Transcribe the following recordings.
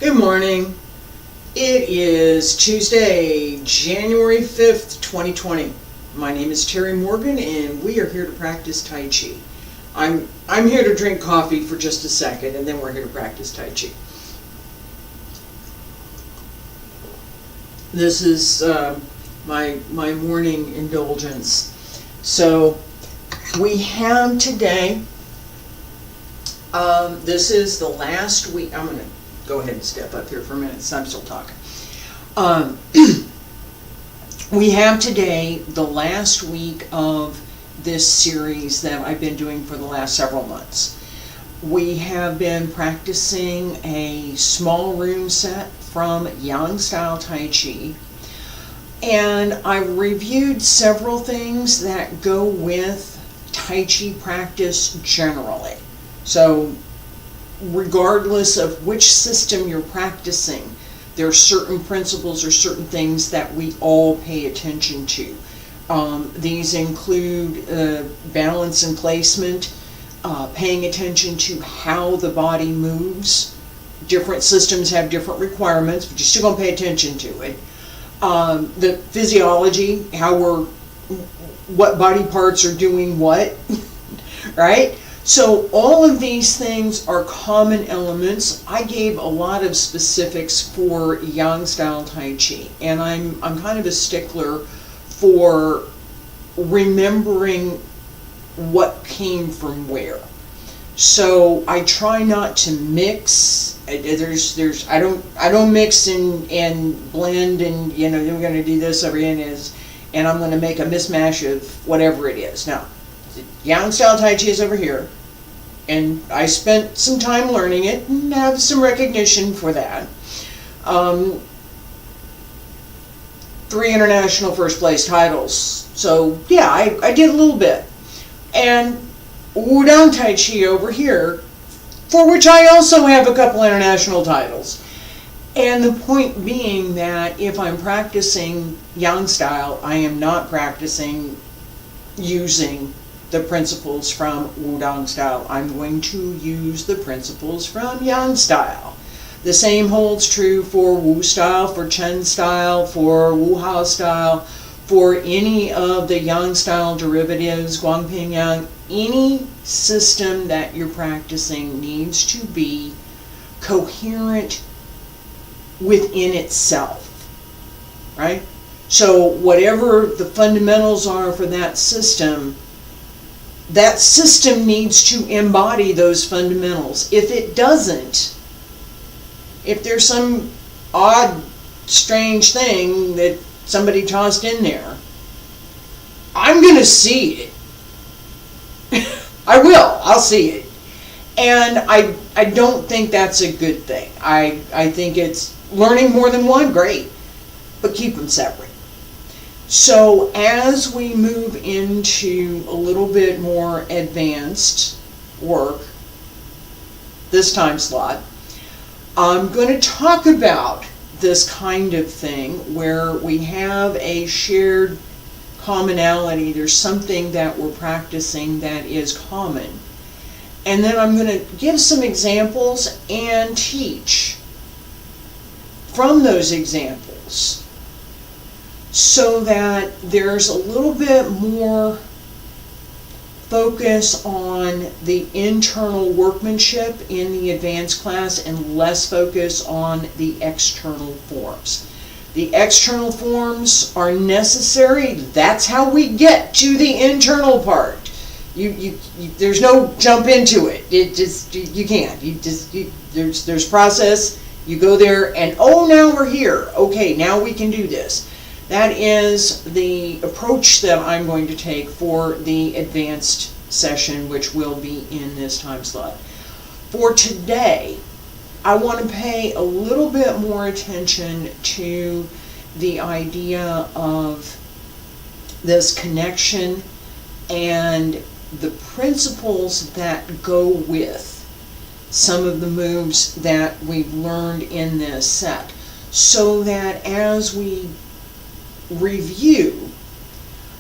Good morning. It is Tuesday, January 5th, 2020. My name is Terry Morgan and we are here to practice Tai Chi. I'm here to drink coffee for just a second and then we're here to practice Tai Chi. This is my morning indulgence. So we have today, this is the last week. I'm going to go ahead and step up here for a minute so I'm still talking. We have today the last week of this series that I've been doing for the last several months. We have been practicing a small room set from Yang style Tai Chi, and I reviewed several things that go with Tai Chi practice generally. So regardless of which system you're practicing, there are certain principles or certain things that we all pay attention to. These include balance and placement, paying attention to how the body moves. Different systems have different requirements, but you're still going to pay attention to it. The physiology, what body parts are doing what, right? So all of these things are common elements. I gave a lot of specifics for Yang style Tai Chi, and I'm kind of a stickler for remembering what came from where. So I try not to mix. I don't mix and blend and then we're going to do this over here and I'm going to make a mismatch of whatever it is. Now, Yang style Tai Chi is over here, and I spent some time learning it and have some recognition for that. 3 international first place titles. So yeah, I did a little bit. And Wudang Tai Chi over here, for which I also have a couple international titles. And the point being that if I'm practicing Yang style, I am not practicing using the principles from Wudang style. I'm going to use the principles from Yang style. The same holds true for Wu style, for Chen style, for Wu Hao style, for any of the Yang style derivatives, Guangping Yang. Any system that you're practicing needs to be coherent within itself, right? So whatever the fundamentals are for that system needs to embody those fundamentals. If it doesn't, if there's some odd, strange thing that somebody tossed in there, I'm going to see it. I'll see it. And I don't think that's a good thing. I think it's learning more than one, great, but keep them separate. So as we move into a little bit more advanced work this time slot, I'm going to talk about this kind of thing where we have a shared commonality. There's something that we're practicing that is common. And then I'm going to give some examples and teach from those examples, so that there's a little bit more focus on the internal workmanship in the advanced class and less focus on the external forms. The external forms are necessary. That's how we get to the internal part. There's no jump into it. You can't. There's process. You go there and now we're here. Okay, now we can do this. That is the approach that I'm going to take for the advanced session, which will be in this time slot. For today, I want to pay a little bit more attention to the idea of this connection and the principles that go with some of the moves that we've learned in this set, so that as we review,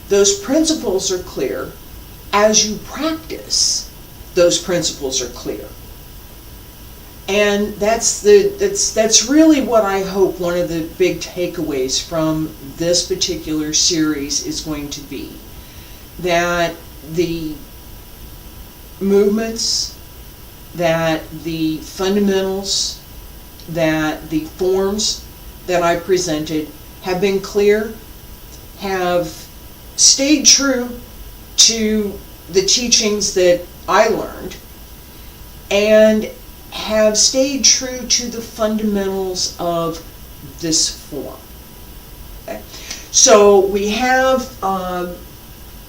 those principles are clear. As you practice, those principles are clear. And that's really what I hope one of the big takeaways from this particular series is going to be. That the movements, that the fundamentals, that the forms that I presented have been clear, have stayed true to the teachings that I learned, and have stayed true to the fundamentals of this form. Okay. So we have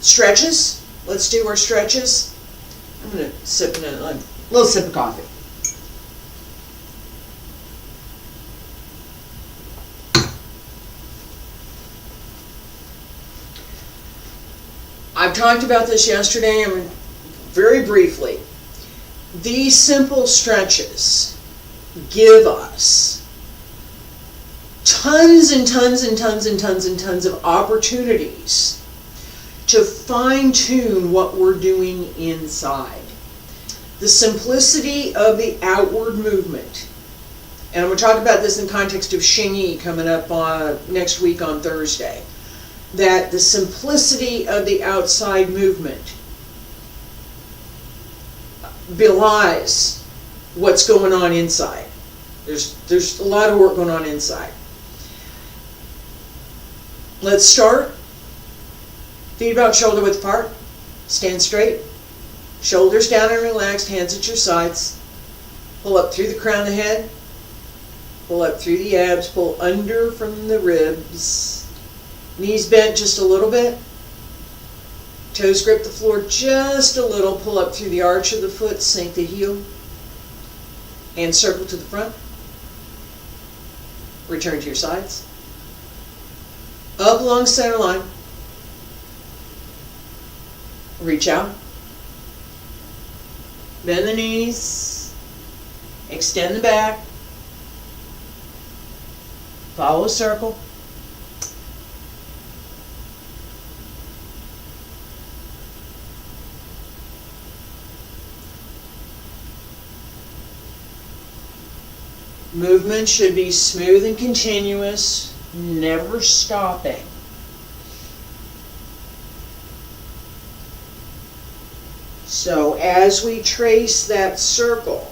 stretches. Let's do our stretches. I'm going to sip in a little sip of coffee. I've talked about this yesterday, very briefly. These simple stretches give us tons and tons and tons and tons and tons of opportunities to fine-tune what we're doing inside. The simplicity of the outward movement, and I'm going to talk about this in context of Xingyi coming up next week on Thursday, that the simplicity of the outside movement belies what's going on inside. There's a lot of work going on inside. Let's start. Feet about shoulder width apart. Stand straight. Shoulders down and relaxed. Hands at your sides. Pull up through the crown of the head. Pull up through the abs. Pull under from the ribs. Knees bent just a little bit. Toes grip the floor just a little. Pull up through the arch of the foot. Sink the heel. And circle to the front. Return to your sides. Up along center line. Reach out. Bend the knees. Extend the back. Follow a circle. Movement should be smooth and continuous, never stopping. So as we trace that circle,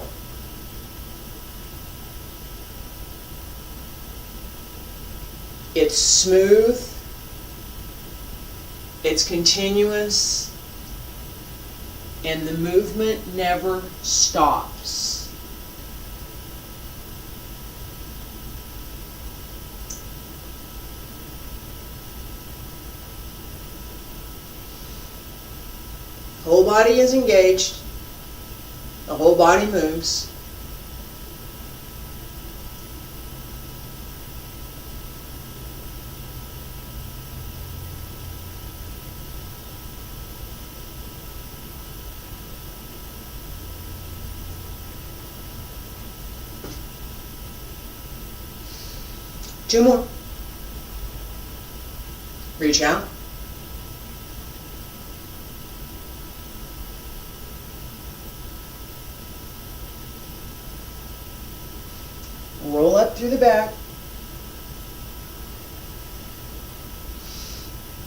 it's smooth, it's continuous, and the movement never stops. Whole body is engaged. The whole body moves. Two more. Reach out. Roll up through the back.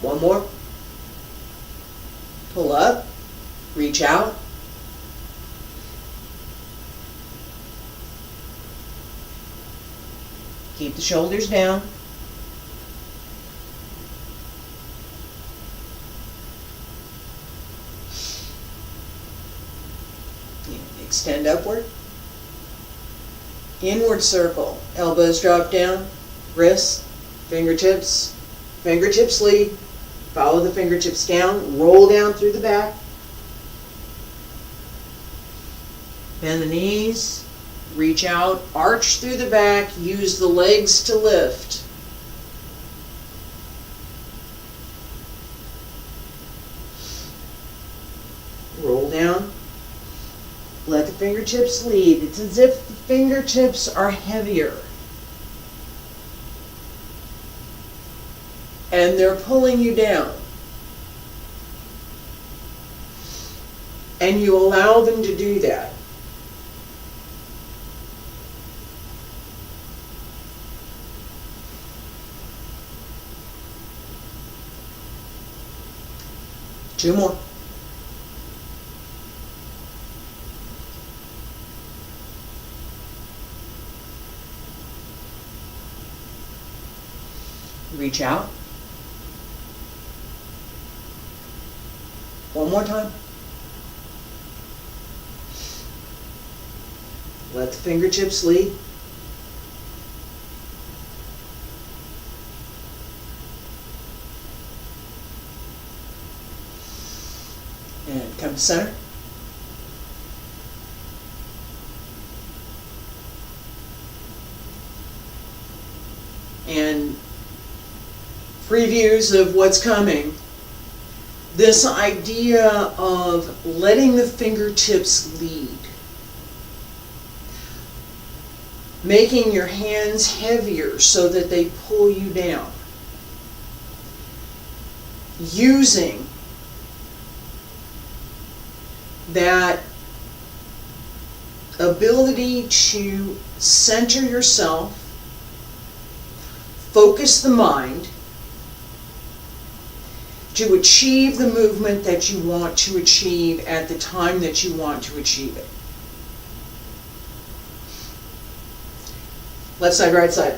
One more. Pull up. Reach out. Keep the shoulders down. Extend upward. Inward circle. Elbows drop down. Wrists. Fingertips. Fingertips lead. Follow the fingertips down. Roll down through the back. Bend the knees. Reach out. Arch through the back. Use the legs to lift. Roll down. Let the fingertips lead. It's as if the fingertips are heavier. And they're pulling you down. And you allow them to do that. 2 more. Reach out. One more time. Let the fingertips lead. And come to center. And previews of what's coming. This idea of letting the fingertips lead. Making your hands heavier so that they pull you down. Using that ability to center yourself, focus the mind, to achieve the movement that you want to achieve at the time that you want to achieve it. Left side, right side.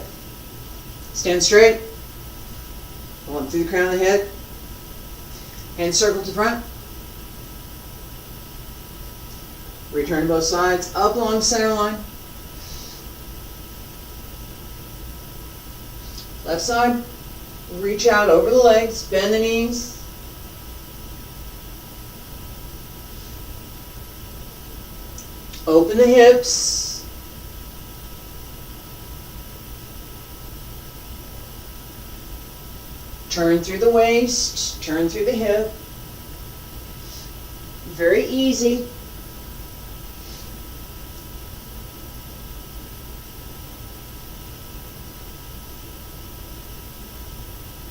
Stand straight. Pull up through the crown of the head. Hand circle to front. Return to both sides. Up along center line. Left side. Reach out over the legs. Bend the knees. Open the hips. Turn through the waist, turn through the hip. Very easy.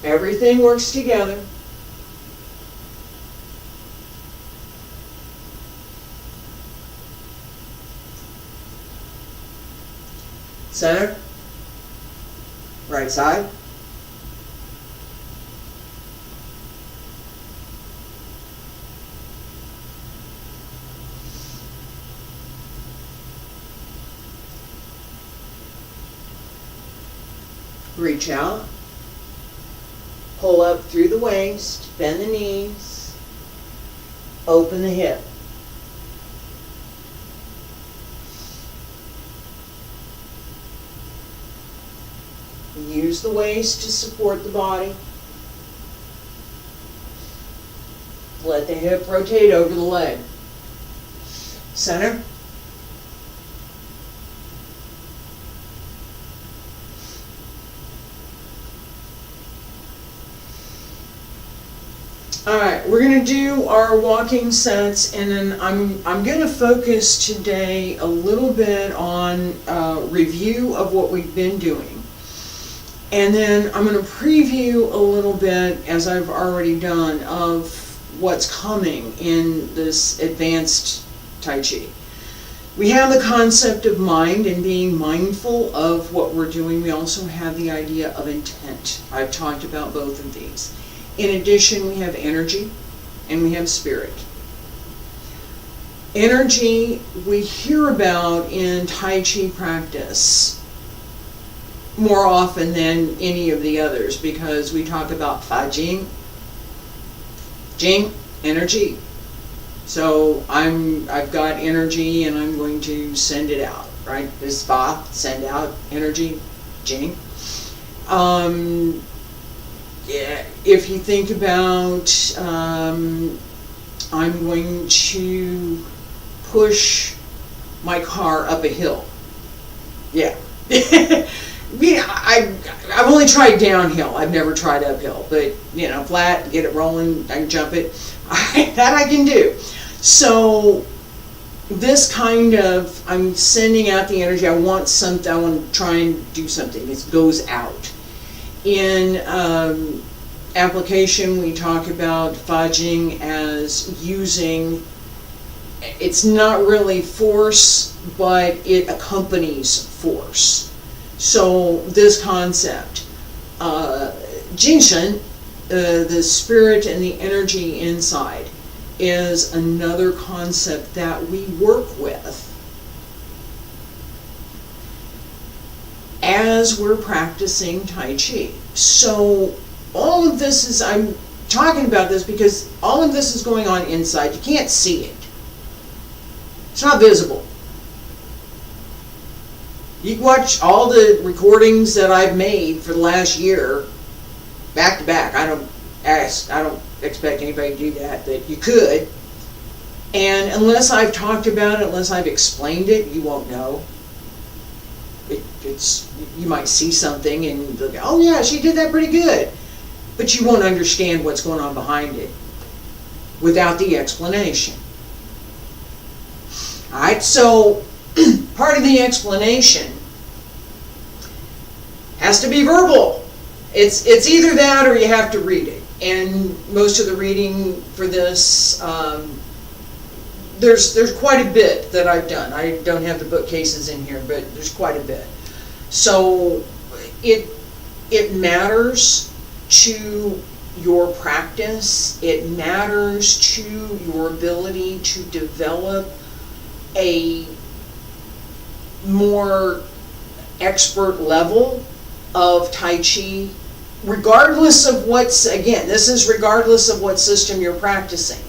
Everything works together. Center. Right side. Reach out, pull up through the waist, bend the knees, open the hip. Use the waist to support the body. Let the hip rotate over the leg. Center. Alright, we're going to do our walking sets, and then I'm going to focus today a little bit on review of what we've been doing. And then I'm going to preview a little bit, as I've already done, of what's coming in this advanced Tai Chi. We have the concept of mind and being mindful of what we're doing. We also have the idea of intent. I've talked about both of these. In addition, we have energy and we have spirit. Energy we hear about in Tai Chi practice more often than any of the others, because we talk about Fa Jing, Jing, energy. So I've got energy and I'm going to send it out, right? This Fa, send out energy, Jing. Yeah, if you think about, I'm going to push my car up a hill. Yeah. Yeah, I've only tried downhill. I've never tried uphill. But, you know, flat, get it rolling, I can jump it. That I can do. So, this kind of, I'm sending out the energy. I want something, I want to try and do something. It goes out. In application, we talk about Fa Jing as using, it's not really force, but it accompanies force. So this concept, Jinshen, the spirit and the energy inside is another concept that we work with as we're practicing Tai Chi. So all of this is, I'm talking about this because all of this is going on inside. You can't see it. It's not visible. You can watch all the recordings that I've made for the last year, back to back. I don't expect anybody to do that, but you could. And unless I've talked about it, unless I've explained it, you won't know. You might see something and go, oh yeah, she did that pretty good. But you won't understand what's going on behind it without the explanation. Alright, so part of the explanation has to be verbal. It's either that or you have to read it. And most of the reading for this, there's quite a bit that I've done. I don't have the bookcases in here, but there's quite a bit. So it matters to your practice. It matters to your ability to develop a more expert level of Tai Chi, regardless of what's, again, this is regardless of what system you're practicing.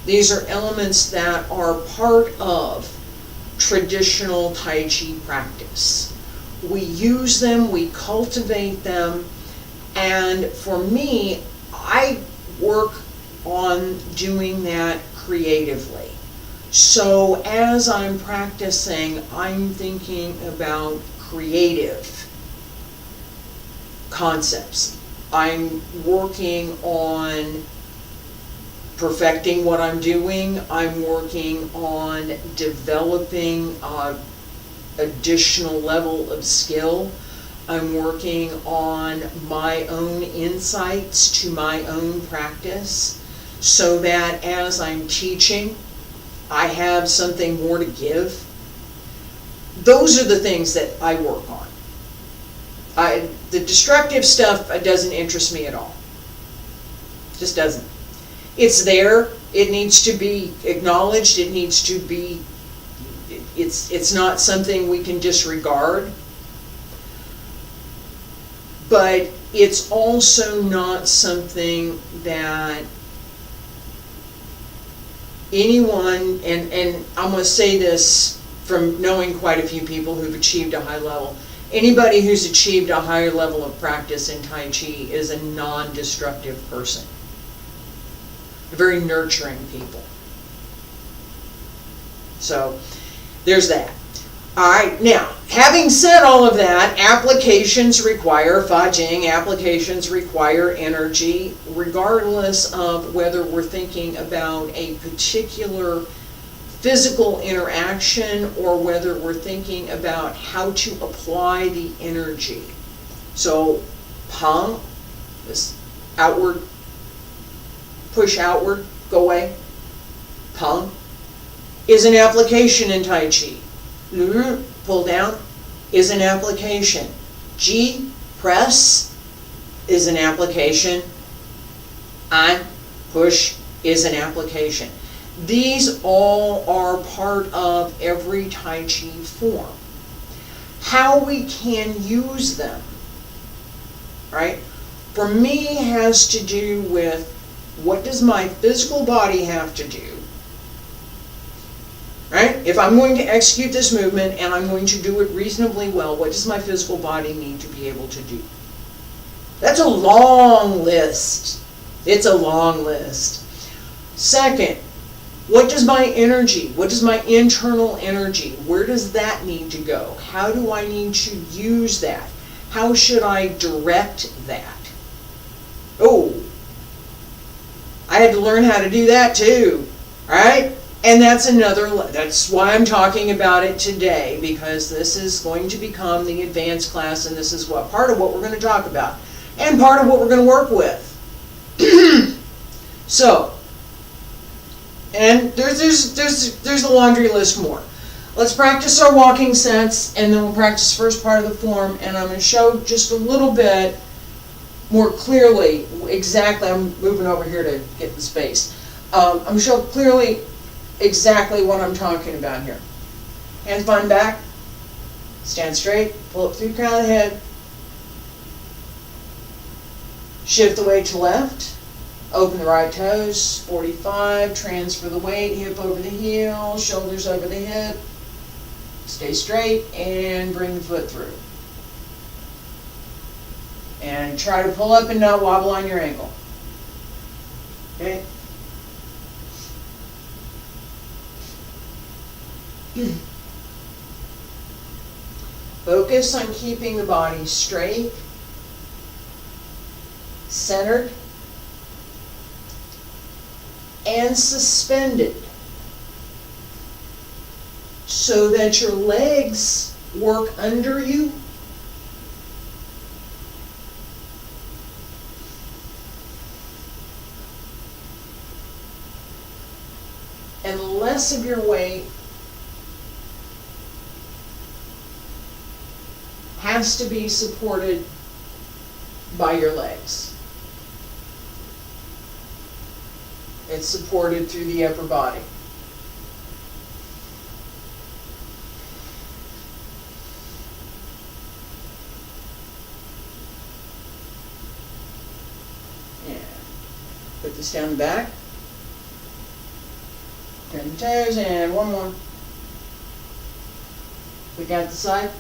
These are elements that are part of traditional Tai Chi practice. We use them, we cultivate them, and for me, I work on doing that creatively. So as I'm practicing, I'm thinking about creative concepts. I'm working on perfecting what I'm doing. I'm working on developing additional level of skill. I'm working on my own insights to my own practice so that as I'm teaching, I have something more to give. Those are the things that I work on. The destructive stuff doesn't interest me at all. Just doesn't. It's there. It needs to be acknowledged. It needs to be, it's not something we can disregard. But it's also not something that anyone, and I'm going to say this from knowing quite a few people who've achieved a high level, anybody who's achieved a higher level of practice in Tai Chi is a non-destructive person. Very nurturing people. So, there's that. Alright, now, having said all of that, applications require Fajing, applications require energy, regardless of whether we're thinking about a particular physical interaction or whether we're thinking about how to apply the energy. So, Pang, this outward, push outward, go away. Pang is an application in Tai Chi. Pull down is an application. Ji, press, is an application. An, push, is an application. These all are part of every Tai Chi form. How we can use them, right, for me has to do with what does my physical body have to do. Right? If I'm going to execute this movement and I'm going to do it reasonably well, what does my physical body need to be able to do? That's a long list. It's a long list. Second, what does my energy, what does my internal energy, where does that need to go? How do I need to use that? How should I direct that? Oh, I had to learn how to do that too, right? And that's why I'm talking about it today, because this is going to become the advanced class, and this is part of what we're going to talk about, and part of what we're going to work with. So, and there's a laundry list more. Let's practice our walking sets, and then we'll practice first part of the form, and I'm going to show just a little bit more clearly exactly, I'm moving over here to get the space. I'm show clearly exactly what I'm talking about here. Hands behind back, stand straight, pull up through the crown of the head, shift the weight to left, open the right toes, 45, transfer the weight, hip over the heel, shoulders over the hip, stay straight, and bring the foot through. And try to pull up and not wobble on your ankle. Okay? Focus on keeping the body straight, centered, and suspended so that your legs work under you. And less of your weight has to be supported by your legs. It's supported through the upper body. Yeah. Put this down the back. Turn the toes, and one more. Look out the side.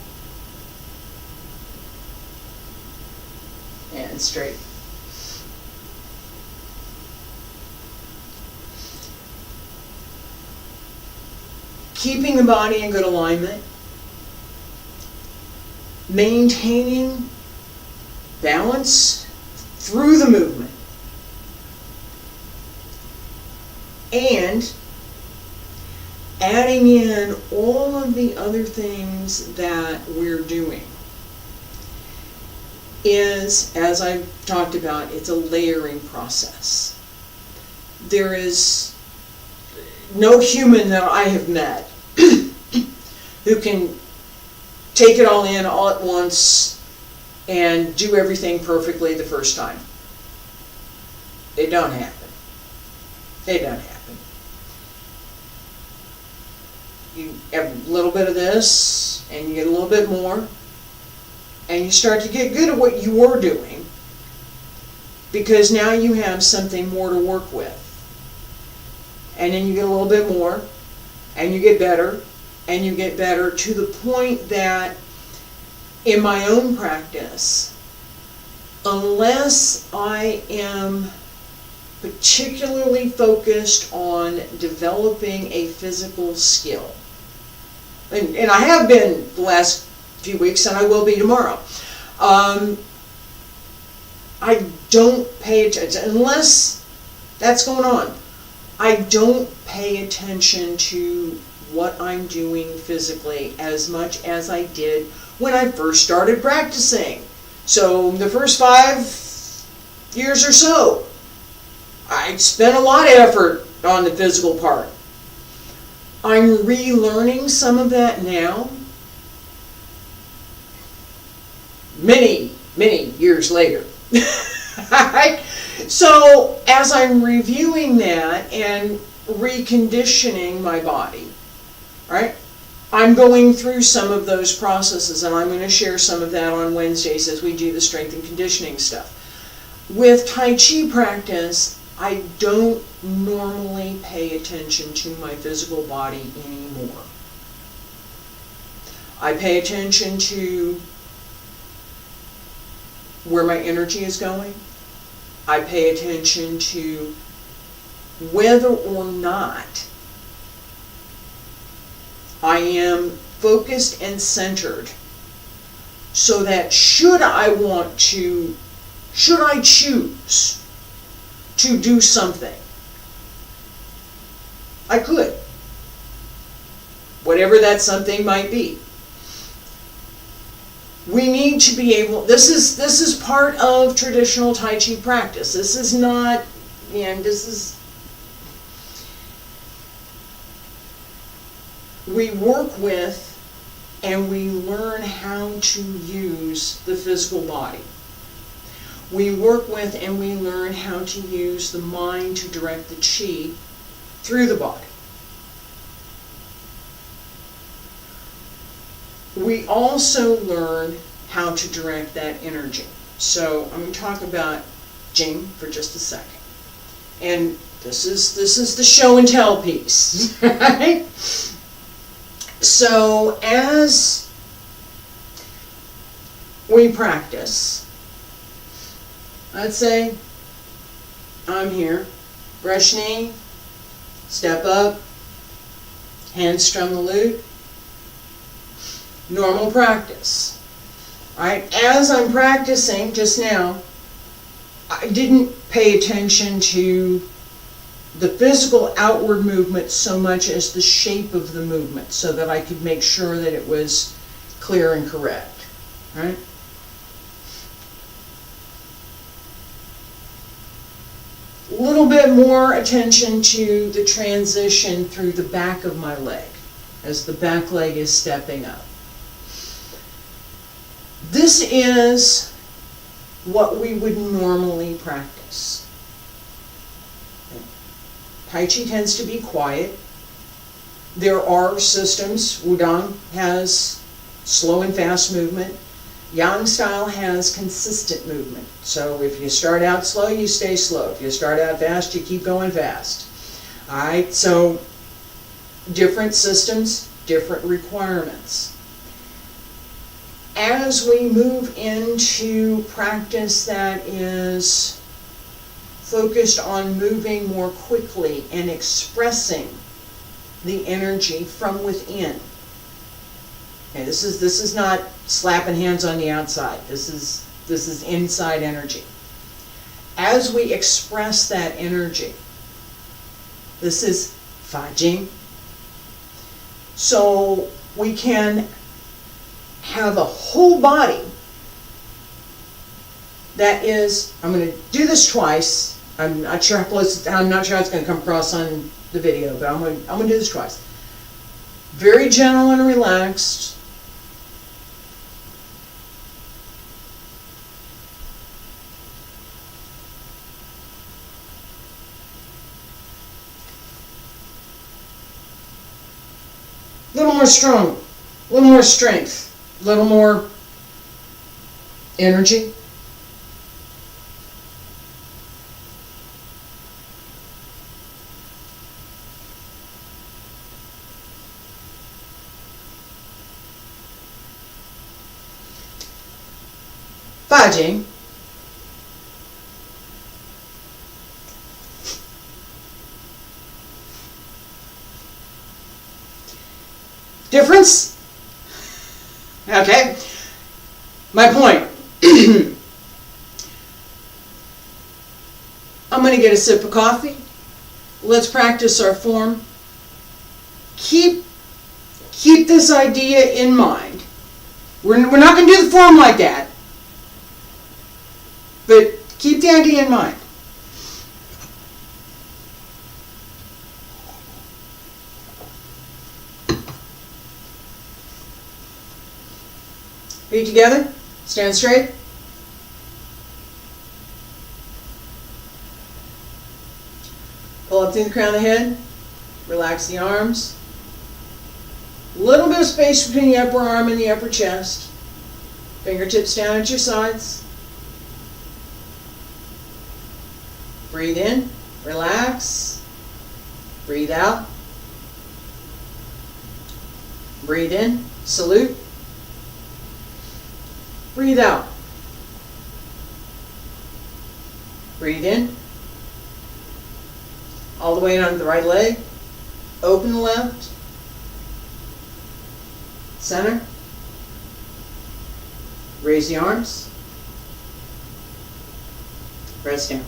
And straight. Keeping the body in good alignment. Maintaining balance through the movement. And adding in all of the other things that we're doing is, as I've talked about, it's a layering process. There is no human that I have met who can take it all in all at once and do everything perfectly the first time. It don't happen. It don't happen. You have a little bit of this, and you get a little bit more, and you start to get good at what you were doing, because now you have something more to work with. And then you get a little bit more, and you get better, and you get better to the point that in my own practice, unless I am particularly focused on developing a physical skill, and I have been the last few weeks, and I will be tomorrow, I don't pay attention, unless that's going on. I don't pay attention to what I'm doing physically as much as I did when I first started practicing. So the first 5 years or so, I spent a lot of effort on the physical part. I'm relearning some of that now, many years later. So as I'm reviewing that and reconditioning my body, right, I'm going through some of those processes, and I'm going to share some of that on Wednesdays as we do the strength and conditioning stuff. With Tai Chi practice, I don't normally pay attention to my physical body anymore. I pay attention to where my energy is going. I pay attention to whether or not I am focused and centered, so that should I choose to do something, I could. Whatever that something might be. We need to be able, this is part of traditional Tai Chi practice. This is not, and this is, we work with and we learn how to use the physical body. we work with and we learn how to use the mind to direct the chi through the body. We also learn how to direct that energy. So I'm going to talk about Jing for just a second. And this is the show and tell piece, right? So as we practice, let's say I'm here, brush knee, step up, hand strum the lute, normal practice, right? As I'm practicing just now, I didn't pay attention to the physical outward movement so much as the shape of the movement, so that I could make sure that it was clear and correct, right? A little bit more attention to the transition through the back of my leg as the back leg is stepping up. This is what we would normally practice. Tai Chi tends to be quiet. There are systems. Wudang has slow and fast movement. Yang style has consistent movement. So if you start out slow, you stay slow. If you start out fast, you keep going fast. All right, so different systems, different requirements. As we move into practice that is focused on moving more quickly and expressing the energy from within. Okay, this is not slapping hands on the outside. This is inside energy. As we express that energy, this is Fa Jing. So we can have a whole body that is, I'm going to do this twice. I'm not sure how close, I'm not sure how it's going to come across on the video, but I'm going to do this twice. Very gentle and relaxed. A little more strong, a little more strength, a little more energy. Taiji. Difference? Okay. My point. I'm going to get a sip of coffee. Let's practice our form. Keep this idea in mind. We're not going to do the form like that. But keep the idea in mind. Feet together. Stand straight. Pull up through the crown of the head. Relax the arms. A little bit of space between the upper arm and the upper chest. Fingertips down at your sides. Breathe in, relax. Breathe out. Breathe in, salute. Breathe out. Breathe in. All the way on the right leg. Open the left. Center. Raise the arms. Press down.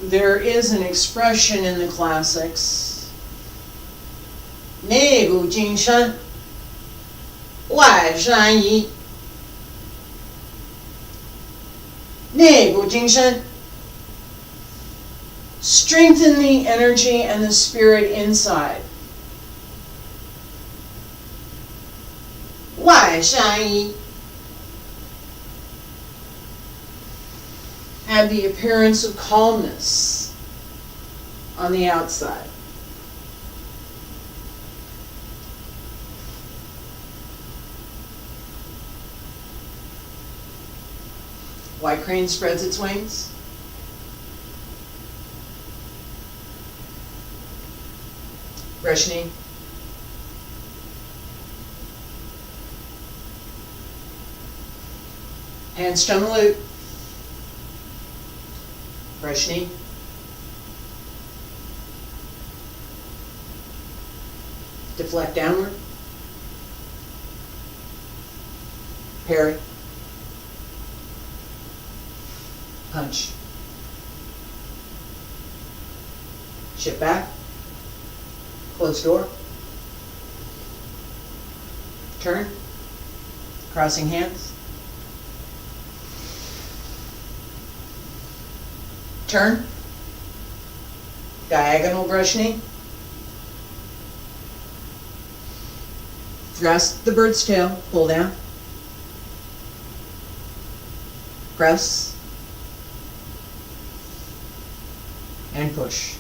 There is an expression in the classics, 内部金山，外山移.内部精神. Strengthen the energy and the spirit inside. 外善意. Have the appearance of calmness on the outside. White crane spreads its wings. Brush knee. Hands to the loop. Brush knee. Deflect downward. Parry. Punch. Shift back. Close door. Turn. Crossing hands. Turn. Diagonal brush knee. Thrust the bird's tail. Pull down. Press. And push.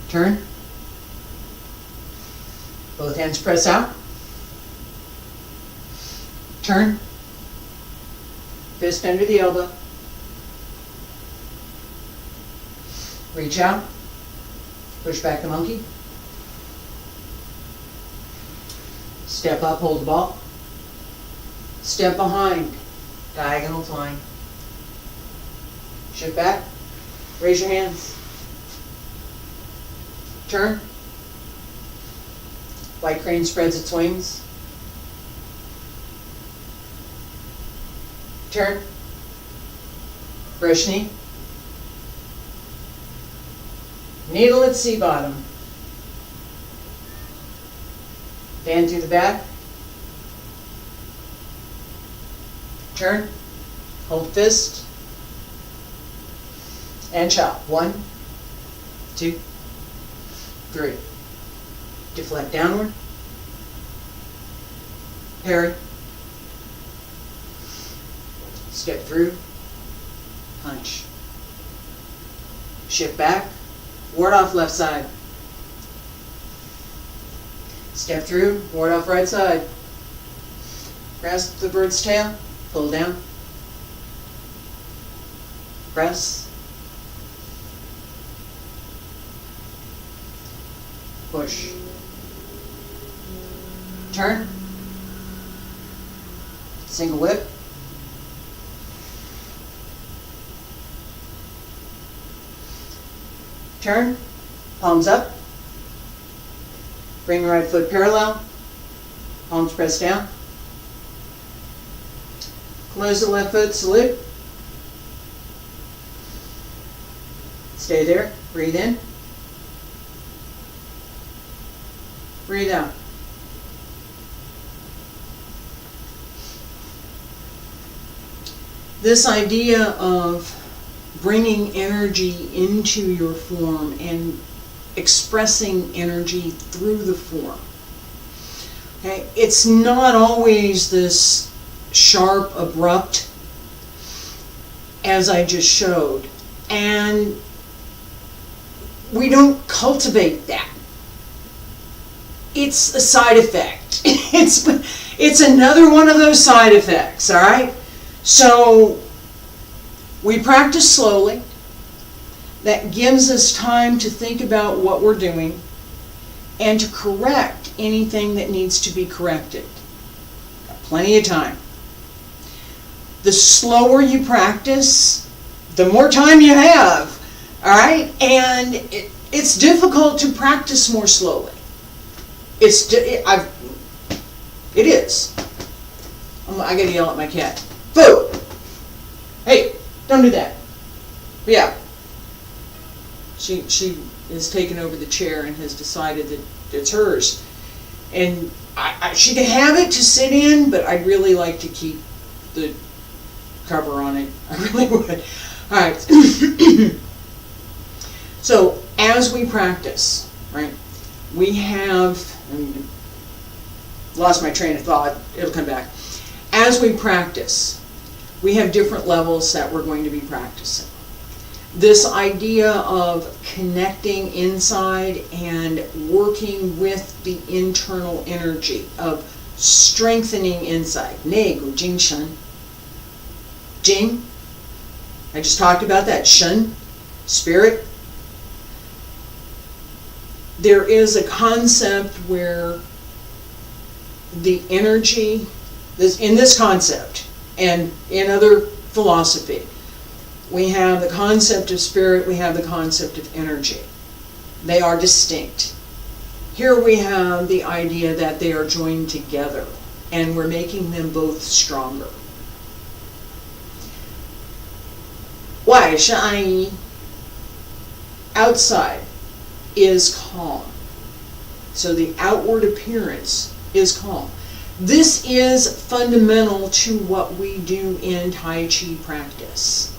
Turn. Both hands press out. Turn. Fist under the elbow. Reach out. Push back the monkey. Step up, hold the ball. Step behind. Diagonal flying. Shift back. Raise your hands. Turn. White crane spreads its wings. Turn. Brush knee. Needle at sea bottom. Fan through the back. Turn. Hold fist. And chop. 1, 2, 3. Deflect downward. Parry. Step through. Punch. Shift back. Ward off left side. Step through. Ward off right side. Grasp the bird's tail. Pull down. Press. Push. Turn. Single whip. Turn. Palms up. Bring the right foot parallel. Palms pressed down. Close the left foot, salute. Stay there. Breathe in. Breathe out. This idea of bringing energy into your form and expressing energy through the form. Okay? It's not always this sharp, abrupt, as I just showed. And we don't cultivate that. It's a side effect. It's another one of those side effects, all right? So we practice slowly. That gives us time to think about what we're doing and to correct anything that needs to be corrected. Got plenty of time. The slower you practice, the more time you have, all right? And it's difficult to practice more slowly. It is. I gotta yell at my cat. Food! Hey, don't do that. Yeah. She has taken over the chair and has decided that it's hers. And she can have it to sit in, but I'd really like to keep the cover on it. I really would. All right. So as we practice, right, we have, lost my train of thought, it'll come back. As we practice, we have different levels that we're going to be practicing. This idea of connecting inside and working with the internal energy, of strengthening inside. 内股精神. Jing, I just talked about that. Shen, spirit. There is a concept where the energy, in this concept and in other philosophy, we have the concept of spirit, we have the concept of energy. They are distinct. Here we have the idea that they are joined together, and we're making them both stronger. 外是安逸, outside is calm. So the outward appearance is calm. This is fundamental to what we do in Tai Chi practice.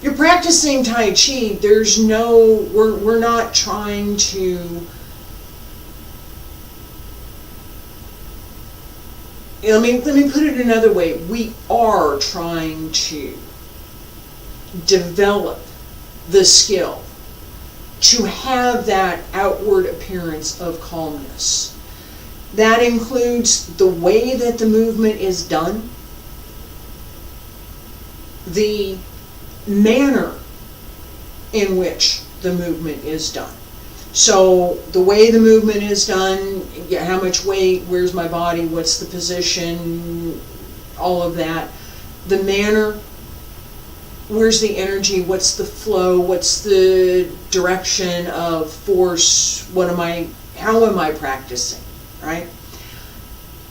You're practicing Tai Chi, there's no, we're not trying to, let me put it another way. We are trying to develop the skill to have that outward appearance of calmness. That includes the way that the movement is done, the manner in which the movement is done. So the way the movement is done, how much weight, where's my body, what's the position, all of that. The manner, where's the energy, what's the flow, what's the direction of force, how am I practicing, right?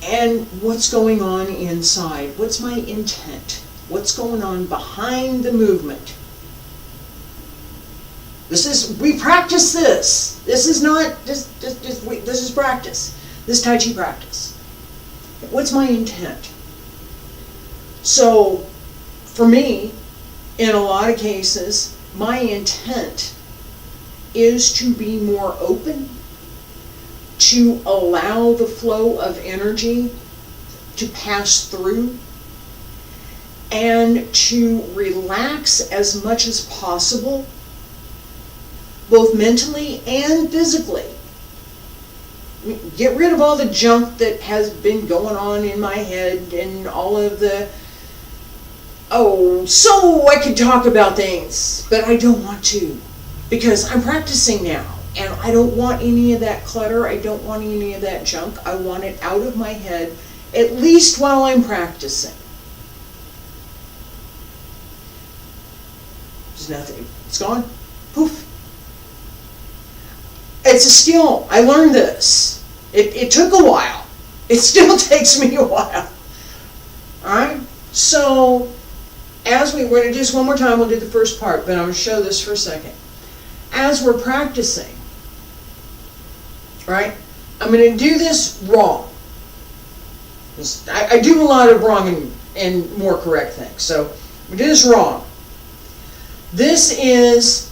And what's going on inside, what's my intent? What's going on behind the movement? We practice this. This is not this is practice. This Tai Chi practice. What's my intent? So, for me, in a lot of cases, my intent is to be more open, to allow the flow of energy to pass through, and to relax as much as possible, both mentally and physically. Get rid of all the junk that has been going on in my head and all of the, so I could talk about things, but I don't want to, because I'm practicing now, and I don't want any of that clutter, I don't want any of that junk, I want it out of my head, at least while I'm practicing. There's nothing. It's gone. Poof. It's a skill. I learned this. It took a while. It still takes me a while. Alright? So, we're going to do this one more time, we'll do the first part, but I'm going to show this for a second. As we're practicing, right, I'm going to do this wrong. I do a lot of wrong and more correct things. So, I'm going to do this wrong. This is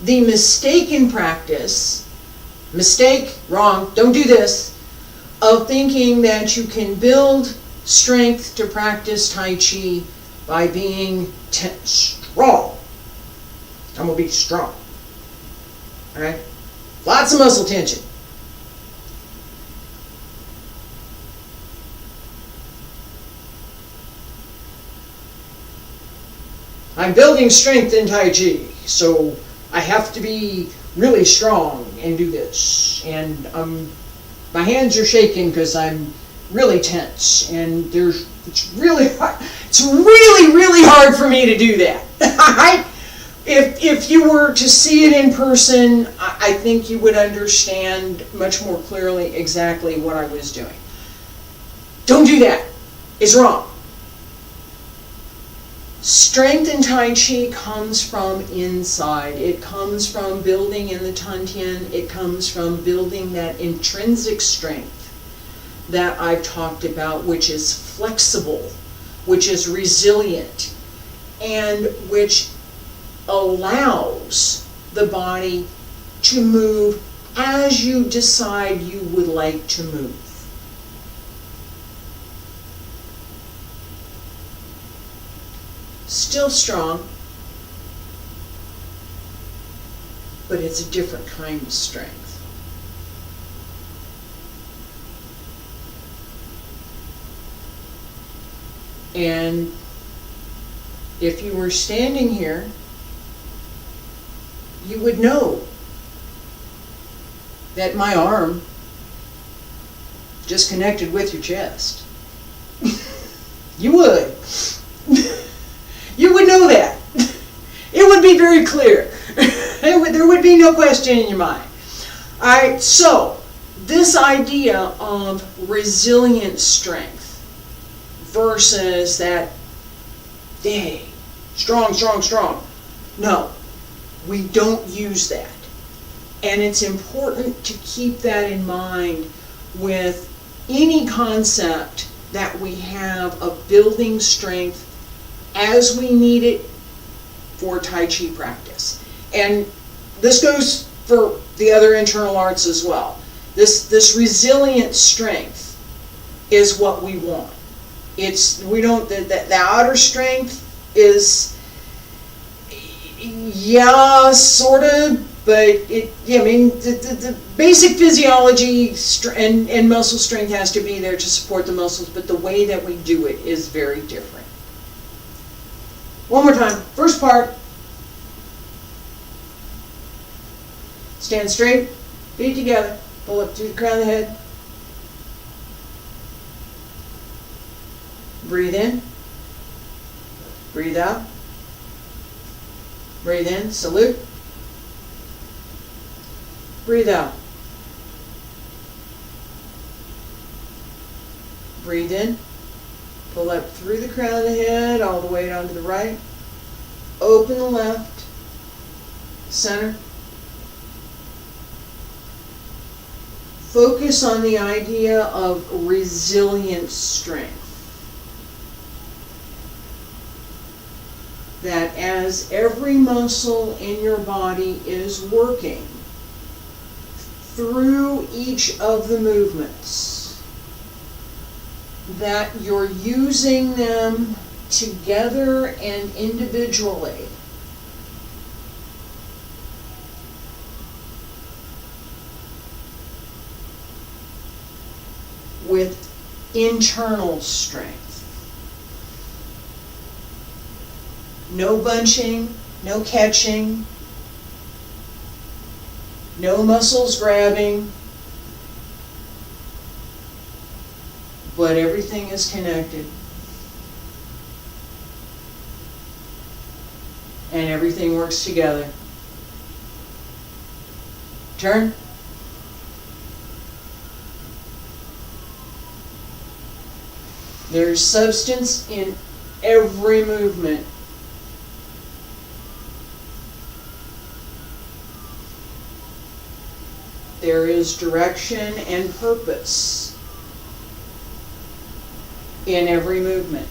the mistaken practice, wrong, don't do this, of thinking that you can build strength to practice Tai Chi by being strong. I'm going to be strong. Alright? Lots of muscle tension. I'm building strength in Tai Chi, so I have to be really strong and do this. And my hands are shaking because I'm really tense, and it's really hard. It's really hard for me to do that. If you were to see it in person, I think you would understand much more clearly exactly what I was doing. Don't do that. It's wrong. Strength in Tai Chi comes from inside. It comes from building in the Tantian. It comes from building that intrinsic strength that I've talked about, which is flexible, which is resilient, and which allows the body to move as you decide you would like to move. Still strong, but it's a different kind of strength. And if you were standing here, you would know that my arm just connected with your chest. You would. You would know that. It would be very clear. There would be no question in your mind. All right, so this idea of resilient strength versus that, hey, strong, strong, strong. No, we don't use that. And it's important to keep that in mind with any concept that we have of building strength as we need it for Tai Chi practice. And this goes for the other internal arts as well. This resilient strength is what we want. The outer strength is, yeah, sort of, but the basic physiology and muscle strength has to be there to support the muscles, but the way that we do it is very different. One more time. First part. Stand straight, feet together, pull up through the crown of the head. Breathe in. Breathe out. Breathe in, salute. Breathe out. Breathe in. Pull up through the crown of the head, all the way down to the right. Open the left. Center. Focus on the idea of resilient strength. That as every muscle in your body is working through each of the movements, that you're using them together and individually with internal strength. No bunching, no catching, no muscles grabbing, but everything is connected. And everything works together. Turn. There's substance in every movement. There is direction and purpose in every movement.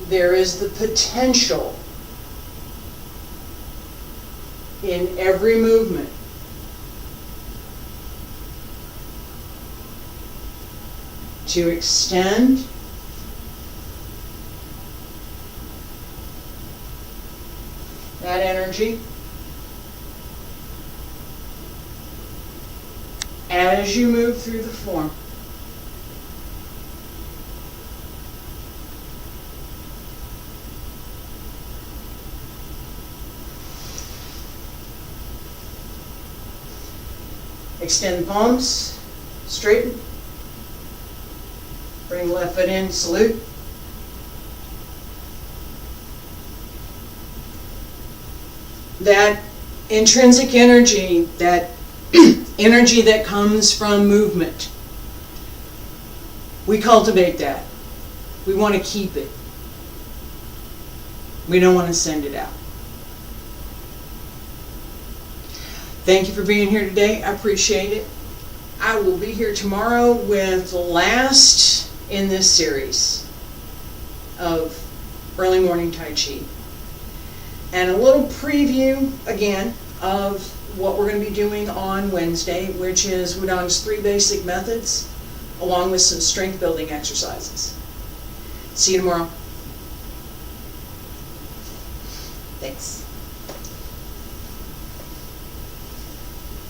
There is the potential in every movement to extend that energy as you move through the form. Extend the palms, straighten. Bring left foot in, salute. that intrinsic energy, that energy that comes from movement. We cultivate that. We want to keep it. We don't want to send it out. Thank you for being here today. I appreciate it. I will be here tomorrow with the last in this series of early morning Tai Chi. And a little preview, again, of what we're going to be doing on Wednesday, which is Wudang's 3 basic methods, along with some strength building exercises. See you tomorrow. Thanks.